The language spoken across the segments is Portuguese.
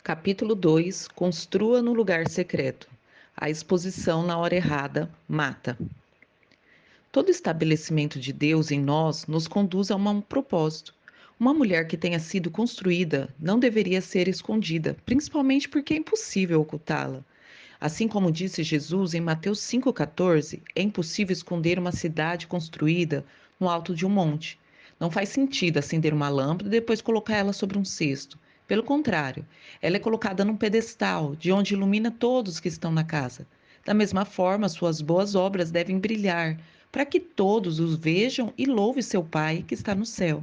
Capítulo 2: Construa no lugar secreto. A exposição na hora errada mata. Todo estabelecimento de Deus em nós nos conduz a um propósito. Uma mulher que tenha sido construída não deveria ser escondida, principalmente porque é impossível ocultá-la. Assim como disse Jesus em Mateus 5,14, é impossível esconder uma cidade construída no alto de um monte. Não faz sentido acender uma lâmpada e depois colocar ela sobre um cesto. Pelo contrário, ela é colocada num pedestal, de onde ilumina todos que estão na casa. Da mesma forma, suas boas obras devem brilhar, para que todos os vejam e louvem seu Pai que está no céu.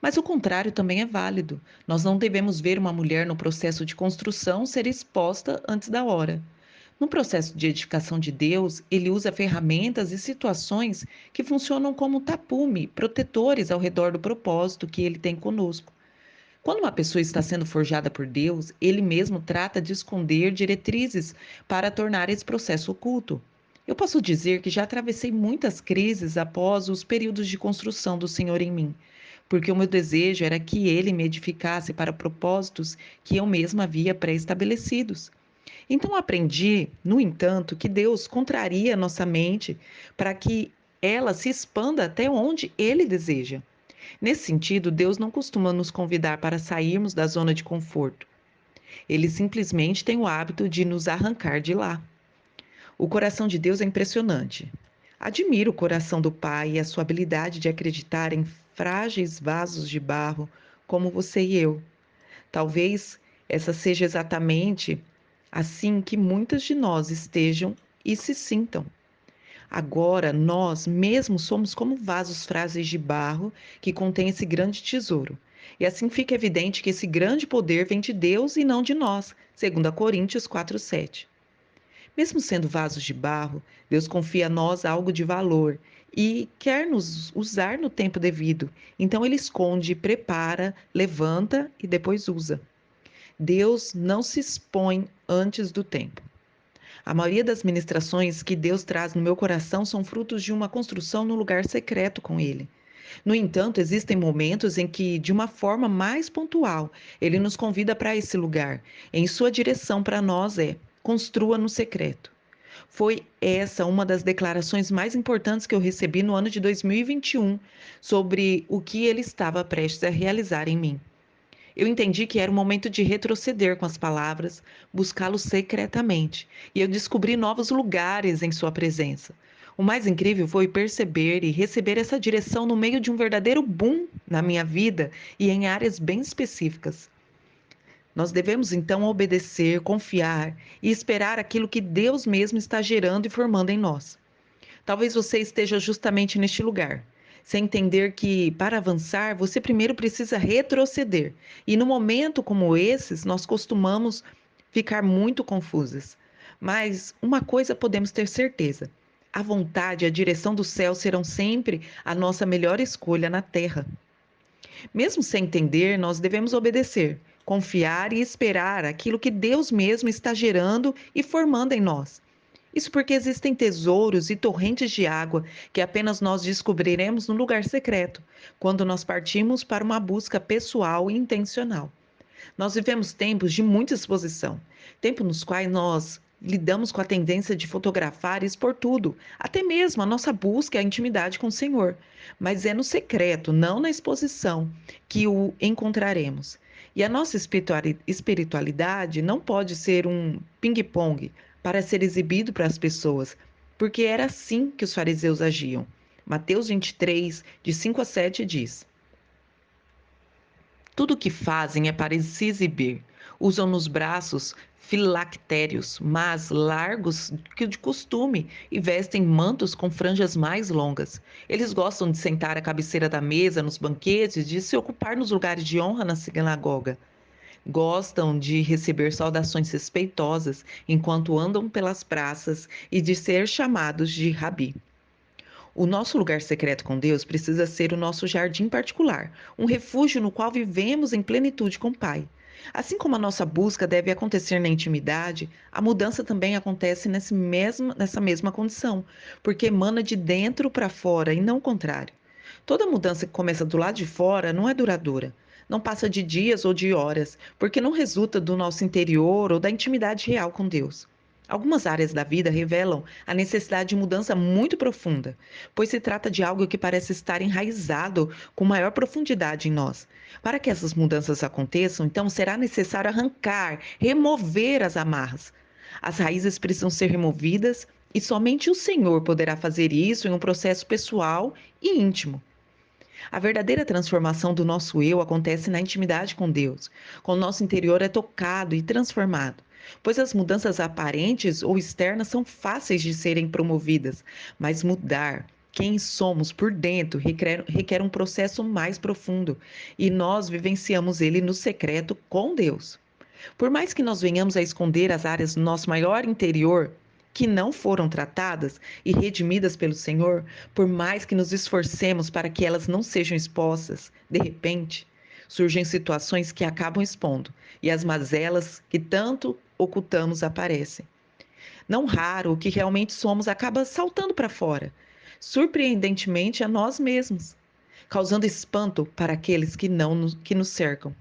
Mas o contrário também é válido. Nós não devemos ver uma mulher no processo de construção ser exposta antes da hora. No processo de edificação de Deus, ele usa ferramentas e situações que funcionam como tapume, protetores ao redor do propósito que ele tem conosco. Quando uma pessoa está sendo forjada por Deus, ele mesmo trata de esconder diretrizes para tornar esse processo oculto. Eu posso dizer que já atravessei muitas crises após os períodos de construção do Senhor em mim, porque o meu desejo era que ele me edificasse para propósitos que eu mesma havia pré-estabelecidos. Então aprendi, no entanto, que Deus contraria nossa mente para que ela se expanda até onde ele deseja. Nesse sentido, Deus não costuma nos convidar para sairmos da zona de conforto. Ele simplesmente tem o hábito de nos arrancar de lá. O coração de Deus é impressionante. Admiro o coração do Pai e a sua habilidade de acreditar em frágeis vasos de barro como você e eu. Talvez essa seja exatamente assim que muitas de nós estejam e se sintam. Agora, nós mesmos somos como vasos frágeis de barro que contêm esse grande tesouro. E assim fica evidente que esse grande poder vem de Deus e não de nós, segundo Coríntios 4:7. Mesmo sendo vasos de barro, Deus confia a nós algo de valor e quer nos usar no tempo devido. Então ele esconde, prepara, levanta e depois usa. Deus não se expõe antes do tempo. A maioria das ministrações que Deus traz no meu coração são frutos de uma construção no lugar secreto com Ele. No entanto, existem momentos em que, de uma forma mais pontual, Ele nos convida para esse lugar. Em sua direção para nós é: construa no secreto. Foi essa uma das declarações mais importantes que eu recebi no ano de 2021 sobre o que Ele estava prestes a realizar em mim. Eu entendi que era o momento de retroceder com as palavras, buscá-lo secretamente, e eu descobri novos lugares em sua presença. O mais incrível foi perceber e receber essa direção no meio de um verdadeiro boom na minha vida e em áreas bem específicas. Nós devemos então obedecer, confiar e esperar aquilo que Deus mesmo está gerando e formando em nós. Talvez você esteja justamente neste lugar, sem entender que, para avançar, você primeiro precisa retroceder. E no momento como esses, nós costumamos ficar muito confusas. Mas uma coisa podemos ter certeza: a vontade e a direção do céu serão sempre a nossa melhor escolha na terra. Mesmo sem entender, nós devemos obedecer, confiar e esperar aquilo que Deus mesmo está gerando e formando em nós. Isso porque existem tesouros e torrentes de água que apenas nós descobriremos no lugar secreto, quando nós partimos para uma busca pessoal e intencional. Nós vivemos tempos de muita exposição, tempos nos quais nós lidamos com a tendência de fotografar e expor tudo, até mesmo a nossa busca e a intimidade com o Senhor. Mas é no secreto, não na exposição, que o encontraremos. E a nossa espiritualidade não pode ser um ping-pong para ser exibido para as pessoas, porque era assim que os fariseus agiam. Mateus 23, de 5 a 7 diz: tudo o que fazem é para se exibir. Usam nos braços filactérios, mas largos que de costume, e vestem mantos com franjas mais longas. Eles gostam de sentar à cabeceira da mesa nos banquetes e de se ocupar nos lugares de honra na sinagoga. Gostam de receber saudações respeitosas enquanto andam pelas praças e de ser chamados de rabi. O nosso lugar secreto com Deus precisa ser o nosso jardim particular, um refúgio no qual vivemos em plenitude com o Pai. Assim como a nossa busca deve acontecer na intimidade, a mudança também acontece nessa mesma condição, porque emana de dentro para fora e não o contrário. Toda mudança que começa do lado de fora não é duradoura. não passa de dias ou de horas, porque não resulta do nosso interior ou da intimidade real com Deus. Algumas áreas da vida revelam a necessidade de mudança muito profunda, pois se trata de algo que parece estar enraizado com maior profundidade em nós. Para que essas mudanças aconteçam, então será necessário arrancar, remover as amarras. As raízes precisam ser removidas e somente o Senhor poderá fazer isso em um processo pessoal e íntimo. A verdadeira transformação do nosso eu acontece na intimidade com Deus, quando o nosso interior é tocado e transformado. Pois as mudanças aparentes ou externas são fáceis de serem promovidas, mas mudar quem somos por dentro requer um processo mais profundo, e nós vivenciamos ele no secreto com Deus. Por mais que nós venhamos a esconder as áreas do nosso maior interior que não foram tratadas e redimidas pelo Senhor, por mais que nos esforcemos para que elas não sejam expostas, de repente, surgem situações que acabam expondo e as mazelas que tanto ocultamos aparecem. Não raro, o que realmente somos acaba saltando para fora, surpreendentemente a nós mesmos, causando espanto para aqueles que nos cercam.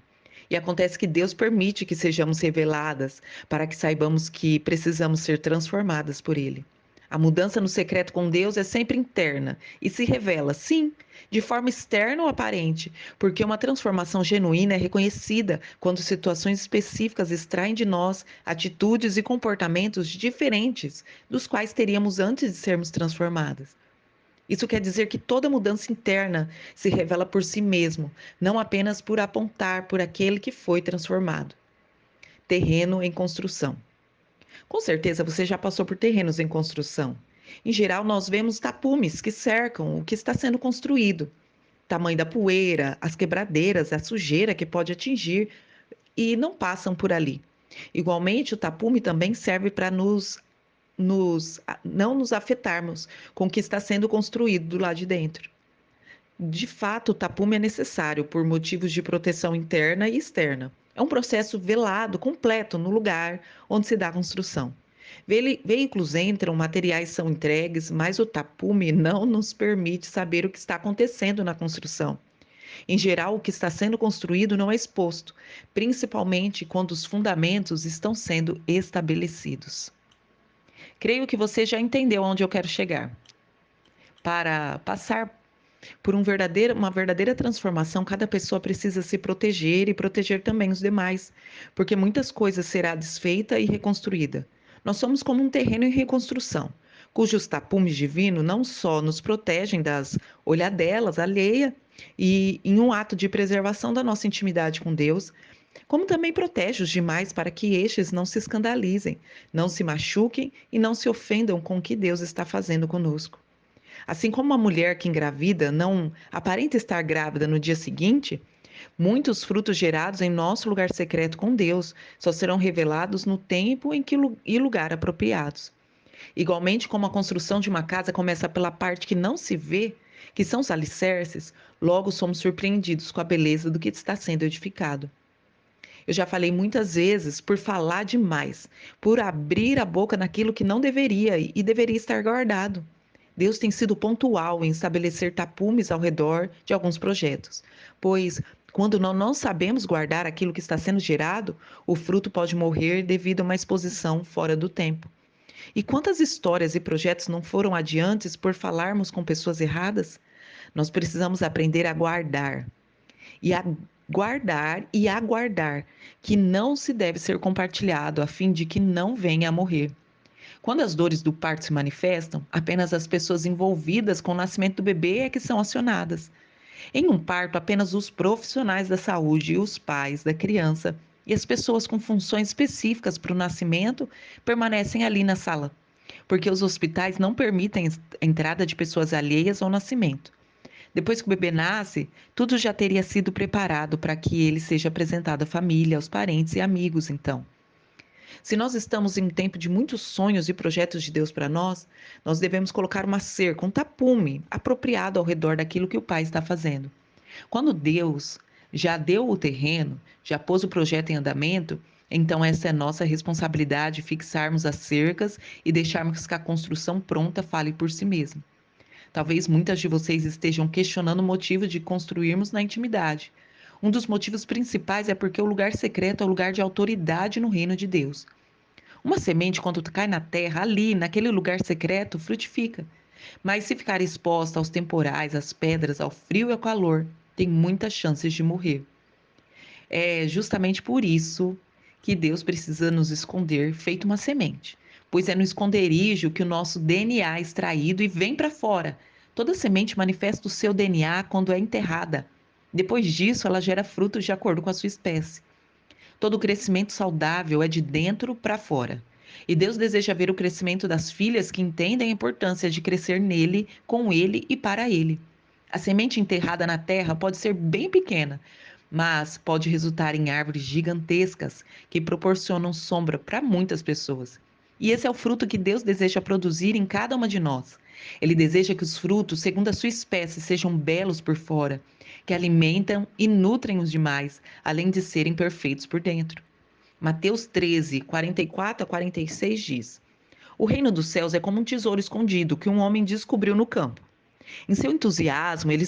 E acontece que Deus permite que sejamos reveladas para que saibamos que precisamos ser transformadas por Ele. A mudança no secreto com Deus é sempre interna e se revela, sim, de forma externa ou aparente, porque uma transformação genuína é reconhecida quando situações específicas extraem de nós atitudes e comportamentos diferentes dos quais teríamos antes de sermos transformadas. Isso quer dizer que toda mudança interna se revela por si mesmo, não apenas por apontar por aquele que foi transformado. Terreno em construção. Com certeza você já passou por terrenos em construção. Em geral, nós vemos tapumes que cercam o que está sendo construído. Tamanho da poeira, as quebradeiras, a sujeira que pode atingir e não passam por ali. Igualmente, o tapume também serve para não nos afetarmos com o que está sendo construído do lado de dentro. De fato, o tapume é necessário por motivos de proteção interna e externa. É um processo velado, completo, no lugar onde se dá a construção. Veículos entram, materiais são entregues, mas o tapume não nos permite saber o que está acontecendo na construção. Em geral, o que está sendo construído não é exposto, principalmente quando os fundamentos estão sendo estabelecidos. Creio que você já entendeu onde eu quero chegar. Para passar por uma verdadeira transformação, cada pessoa precisa se proteger e proteger também os demais, porque muitas coisas será desfeita e reconstruída. Nós somos como um terreno em reconstrução, cujos tapumes divinos não só nos protegem das olhadelas alheia e em um ato de preservação da nossa intimidade com Deus, como também protege os demais para que estes não se escandalizem, não se machuquem e não se ofendam com o que Deus está fazendo conosco. Assim como uma mulher que engravida não aparenta estar grávida no dia seguinte, muitos frutos gerados em nosso lugar secreto com Deus só serão revelados no tempo e lugar apropriados. Igualmente, como a construção de uma casa começa pela parte que não se vê, que são os alicerces, logo somos surpreendidos com a beleza do que está sendo edificado. Eu já falei muitas vezes por falar demais, por abrir a boca naquilo que não deveria e deveria estar guardado. Deus tem sido pontual em estabelecer tapumes ao redor de alguns projetos, pois quando não sabemos guardar aquilo que está sendo gerado, o fruto pode morrer devido a uma exposição fora do tempo. E quantas histórias e projetos não foram adiantes por falarmos com pessoas erradas? Nós precisamos aprender a guardar e aguardar, que não se deve ser compartilhado a fim de que não venha a morrer. Quando as dores do parto se manifestam, apenas as pessoas envolvidas com o nascimento do bebê é que são acionadas. Em um parto, apenas os profissionais da saúde e os pais da criança e as pessoas com funções específicas para o nascimento permanecem ali na sala, porque os hospitais não permitem a entrada de pessoas alheias ao nascimento. Depois que o bebê nasce, tudo já teria sido preparado para que ele seja apresentado à família, aos parentes e amigos, então. Se nós estamos em um tempo de muitos sonhos e projetos de Deus para nós, nós devemos colocar uma cerca, um tapume apropriado ao redor daquilo que o Pai está fazendo. Quando Deus já deu o terreno, já pôs o projeto em andamento, então essa é nossa responsabilidade, fixarmos as cercas e deixarmos que a construção pronta fale por si mesma. Talvez muitas de vocês estejam questionando o motivo de construirmos na intimidade. Um dos motivos principais é porque o lugar secreto é o lugar de autoridade no reino de Deus. Uma semente, quando cai na terra, ali, naquele lugar secreto, frutifica. Mas se ficar exposta aos temporais, às pedras, ao frio e ao calor, tem muitas chances de morrer. É justamente por isso que Deus precisa nos esconder, feito uma semente, pois é no esconderijo que o nosso DNA é extraído e vem para fora. Toda semente manifesta o seu DNA quando é enterrada. Depois disso, ela gera frutos de acordo com a sua espécie. Todo crescimento saudável é de dentro para fora. E Deus deseja ver o crescimento das filhas que entendem a importância de crescer nele, com ele e para ele. A semente enterrada na terra pode ser bem pequena, mas pode resultar em árvores gigantescas que proporcionam sombra para muitas pessoas. E esse é o fruto que Deus deseja produzir em cada uma de nós. Ele deseja que os frutos, segundo a sua espécie, sejam belos por fora, que alimentam e nutrem os demais, além de serem perfeitos por dentro. Mateus 13, 44 a 46 diz: O reino dos céus é como um tesouro escondido que um homem descobriu no campo. Em seu entusiasmo, ele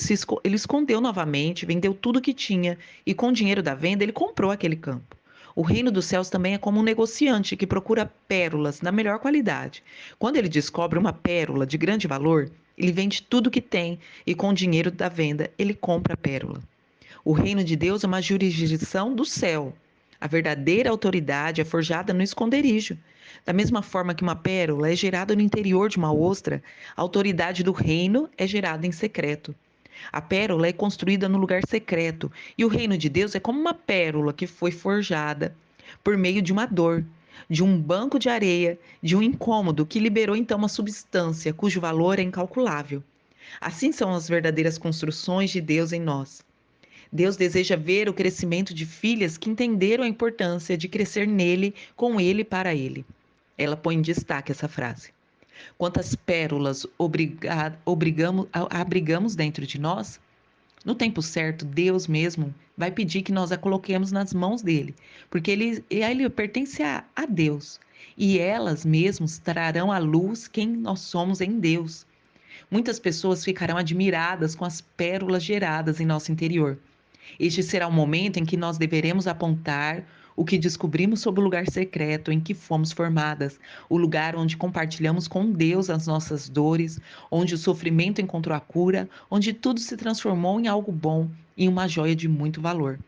escondeu novamente, vendeu tudo o que tinha e, com o dinheiro da venda, ele comprou aquele campo. O reino dos céus também é como um negociante que procura pérolas na melhor qualidade. Quando ele descobre uma pérola de grande valor, ele vende tudo o que tem e, com o dinheiro da venda, ele compra a pérola. O reino de Deus é uma jurisdição do céu. A verdadeira autoridade é forjada no esconderijo. Da mesma forma que uma pérola é gerada no interior de uma ostra, a autoridade do reino é gerada em secreto. A pérola é construída no lugar secreto, e o reino de Deus é como uma pérola que foi forjada por meio de uma dor, de um banco de areia, de um incômodo que liberou então uma substância cujo valor é incalculável. Assim são as verdadeiras construções de Deus em nós. Deus deseja ver o crescimento de filhas que entenderam a importância de crescer nele, com ele e para ele. Ela põe em destaque essa frase. Quantas pérolas abrigamos dentro de nós? No tempo certo, Deus mesmo vai pedir que nós a coloquemos nas mãos dele, porque ele pertence a Deus. E elas mesmas trarão à luz quem nós somos em Deus. Muitas pessoas ficarão admiradas com as pérolas geradas em nosso interior. Este será o momento em que nós deveremos apontar o que descobrimos sobre o lugar secreto em que fomos formadas, o lugar onde compartilhamos com Deus as nossas dores, onde o sofrimento encontrou a cura, onde tudo se transformou em algo bom e uma joia de muito valor.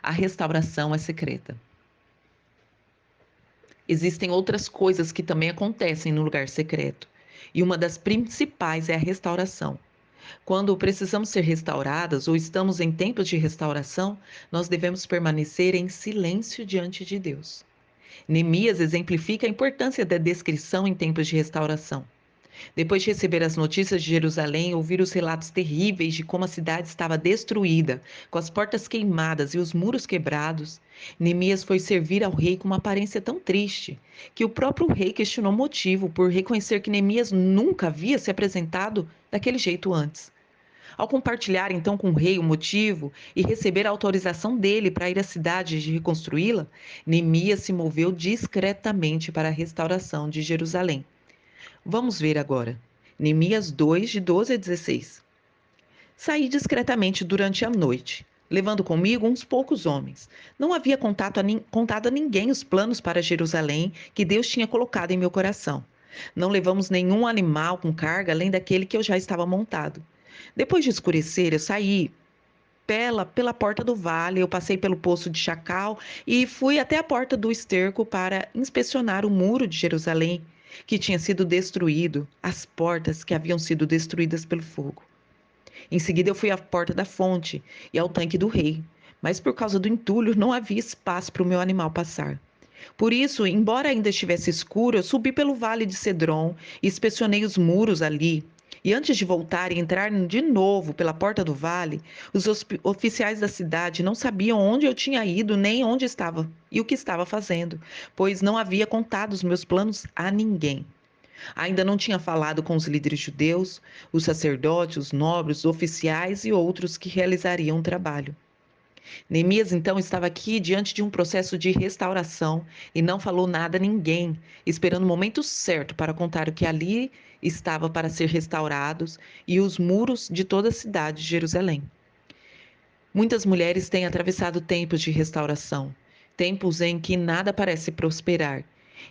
A restauração é secreta. Existem outras coisas que também acontecem no lugar secreto, e uma das principais é a restauração. Quando precisamos ser restauradas ou estamos em tempos de restauração, nós devemos permanecer em silêncio diante de Deus. Neemias exemplifica a importância da descrição em tempos de restauração. Depois de receber as notícias de Jerusalém, ouvir os relatos terríveis de como a cidade estava destruída, com as portas queimadas e os muros quebrados, Neemias foi servir ao rei com uma aparência tão triste que o próprio rei questionou o motivo por reconhecer que Neemias nunca havia se apresentado daquele jeito antes. Ao compartilhar então com o rei o motivo e receber a autorização dele para ir à cidade de reconstruí-la, Neemias se moveu discretamente para a restauração de Jerusalém. Vamos ver agora. Neemias 2, de 12 a 16. Saí discretamente durante a noite, levando comigo uns poucos homens. Não havia contado a ninguém os planos para Jerusalém que Deus tinha colocado em meu coração. Não levamos nenhum animal com carga além daquele que eu já estava montado. Depois de escurecer, eu saí pela porta do vale, eu passei pelo poço de Chacal e fui até a porta do esterco para inspecionar o muro de Jerusalém, que tinha sido destruído, as portas que haviam sido destruídas pelo fogo. Em seguida, eu fui à porta da fonte e ao tanque do rei, mas por causa do entulho não havia espaço para o meu animal passar. Por isso, embora ainda estivesse escuro, eu subi pelo vale de Cedron e inspecionei os muros ali. E antes de voltar e entrar de novo pela porta do vale, os oficiais da cidade não sabiam onde eu tinha ido nem onde estava e o que estava fazendo, pois não havia contado os meus planos a ninguém. Ainda não tinha falado com os líderes judeus, os sacerdotes, os nobres, os oficiais e outros que realizariam o trabalho. Neemias então estava aqui diante de um processo de restauração e não falou nada a ninguém, esperando o momento certo para contar o que ali estava para ser restaurados e os muros de toda a cidade de Jerusalém. Muitas mulheres têm atravessado tempos de restauração, tempos em que nada parece prosperar,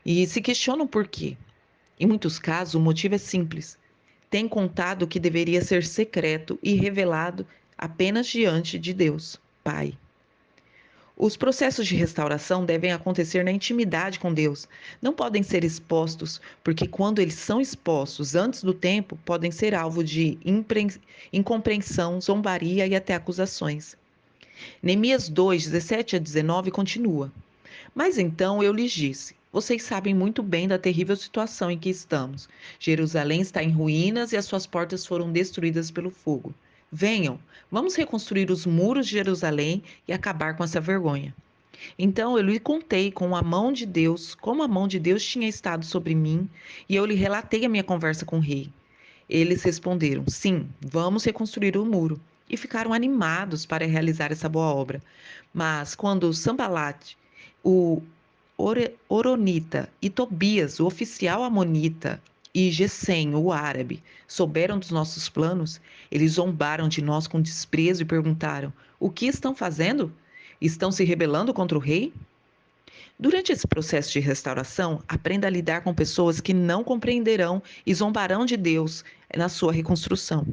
e se questionam por quê. Em muitos casos, o motivo é simples. Têm contado o que deveria ser secreto e revelado apenas diante de Deus, Pai. Os processos de restauração devem acontecer na intimidade com Deus. Não podem ser expostos, porque quando eles são expostos antes do tempo, podem ser alvo de incompreensão, zombaria e até acusações. Neemias 2, 17 a 19 continua. Mas então eu lhes disse: vocês sabem muito bem da terrível situação em que estamos. Jerusalém está em ruínas e as suas portas foram destruídas pelo fogo. Venham, vamos reconstruir os muros de Jerusalém e acabar com essa vergonha. Então eu lhe contei com a mão de Deus, como a mão de Deus tinha estado sobre mim, e eu lhe relatei a minha conversa com o rei. Eles responderam: sim, vamos reconstruir o muro. E ficaram animados para realizar essa boa obra. Mas quando Sambalate, o Oronita, e Tobias, o oficial amonita, e Gesem, o árabe, souberam dos nossos planos, eles zombaram de nós com desprezo e perguntaram: o que estão fazendo? Estão se rebelando contra o rei? Durante esse processo de restauração, aprenda a lidar com pessoas que não compreenderão e zombarão de Deus na sua reconstrução.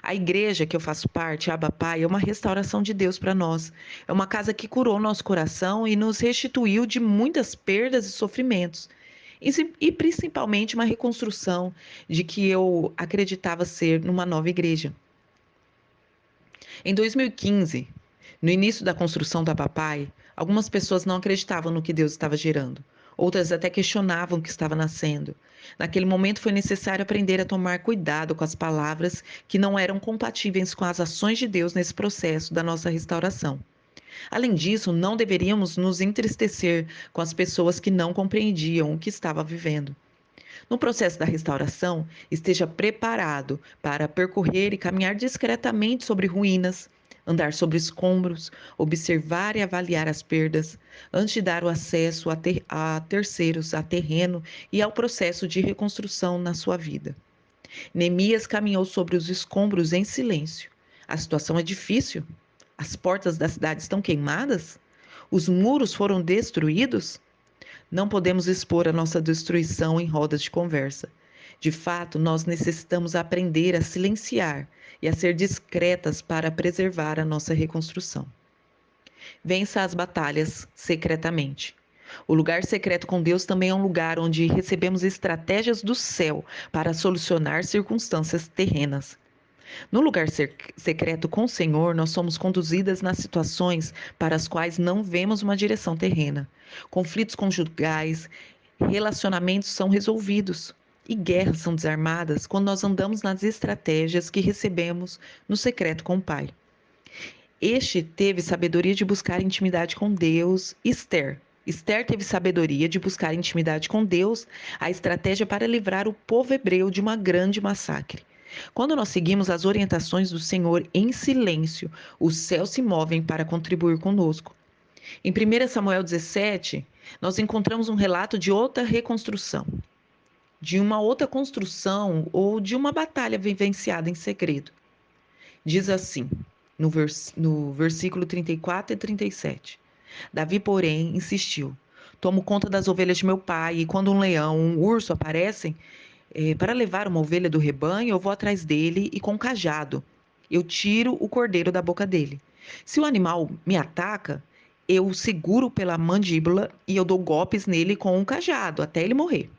A igreja que eu faço parte, a Abba Pai, é uma restauração de Deus para nós. É uma casa que curou nosso coração e nos restituiu de muitas perdas e sofrimentos. E principalmente uma reconstrução de que eu acreditava ser numa nova igreja. Em 2015, no início da construção da Papai, algumas pessoas não acreditavam no que Deus estava gerando. Outras até questionavam o que estava nascendo. Naquele momento foi necessário aprender a tomar cuidado com as palavras que não eram compatíveis com as ações de Deus nesse processo da nossa restauração. Além disso, não deveríamos nos entristecer com as pessoas que não compreendiam o que estava vivendo. No processo da restauração, esteja preparado para percorrer e caminhar discretamente sobre ruínas, andar sobre escombros, observar e avaliar as perdas, antes de dar o acesso a terceiros, a terreno e ao processo de reconstrução na sua vida. Neemias caminhou sobre os escombros em silêncio. A situação é difícil. As portas da cidade estão queimadas? Os muros foram destruídos? Não podemos expor a nossa destruição em rodas de conversa. De fato, nós necessitamos aprender a silenciar e a ser discretas para preservar a nossa reconstrução. Vença as batalhas secretamente. O lugar secreto com Deus também é um lugar onde recebemos estratégias do céu para solucionar circunstâncias terrenas. No lugar secreto com o Senhor, nós somos conduzidas nas situações para as quais não vemos uma direção terrena. Conflitos conjugais, relacionamentos são resolvidos e guerras são desarmadas quando nós andamos nas estratégias que recebemos no secreto com o Pai. Este teve sabedoria de buscar intimidade com Deus. Esther teve sabedoria de buscar intimidade com Deus, a estratégia para livrar o povo hebreu de uma grande massacre. Quando nós seguimos as orientações do Senhor em silêncio, os céus se movem para contribuir conosco. Em 1 Samuel 17, nós encontramos um relato de outra reconstrução, de uma outra construção ou de uma batalha vivenciada em segredo. Diz assim, no versículo 34 e 37. Davi, porém, insistiu: tomo conta das ovelhas de meu pai, e quando um leão ou um urso aparecem, para levar uma ovelha do rebanho, eu vou atrás dele e com um cajado eu tiro o cordeiro da boca dele. Se o animal me ataca, eu o seguro pela mandíbula e eu dou golpes nele com um cajado até ele morrer.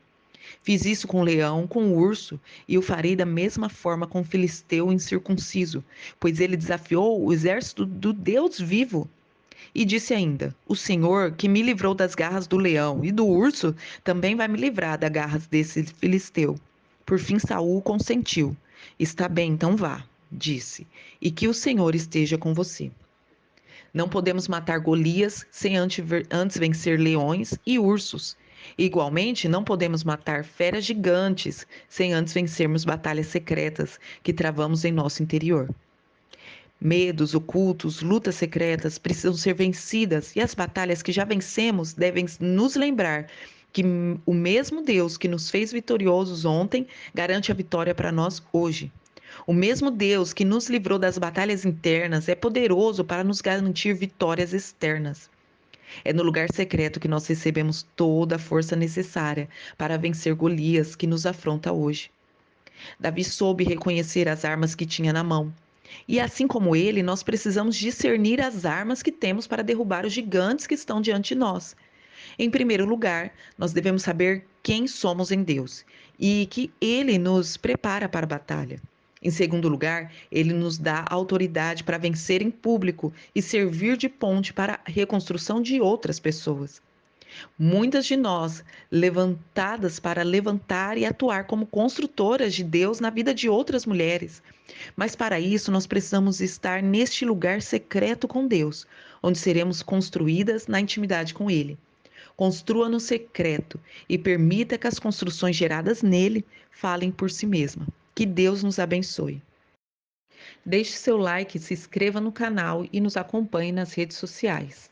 Fiz isso com o leão, com o urso, e o farei da mesma forma com o filisteu incircunciso, pois ele desafiou o exército do Deus vivo. E disse ainda: o Senhor, que me livrou das garras do leão e do urso, também vai me livrar das garras desse filisteu. Por fim, Saul consentiu. Está bem, então vá, disse, e que o Senhor esteja com você. Não podemos matar Golias sem antes vencer leões e ursos. Igualmente, não podemos matar feras gigantes sem antes vencermos batalhas secretas que travamos em nosso interior. Medos ocultos, lutas secretas precisam ser vencidas, e as batalhas que já vencemos devem nos lembrar que o mesmo Deus que nos fez vitoriosos ontem garante a vitória para nós hoje. O mesmo Deus que nos livrou das batalhas internas é poderoso para nos garantir vitórias externas. É no lugar secreto que nós recebemos toda a força necessária para vencer Golias que nos afronta hoje. Davi soube reconhecer as armas que tinha na mão. E assim como ele, nós precisamos discernir as armas que temos para derrubar os gigantes que estão diante de nós. Em primeiro lugar, nós devemos saber quem somos em Deus e que Ele nos prepara para a batalha. Em segundo lugar, Ele nos dá autoridade para vencer em público e servir de ponte para a reconstrução de outras pessoas. Muitas de nós, levantadas para levantar e atuar como construtoras de Deus na vida de outras mulheres. Mas para isso, nós precisamos estar neste lugar secreto com Deus, onde seremos construídas na intimidade com Ele. Construa no secreto e permita que as construções geradas nele falem por si mesma. Que Deus nos abençoe. Deixe seu like, se inscreva no canal e nos acompanhe nas redes sociais.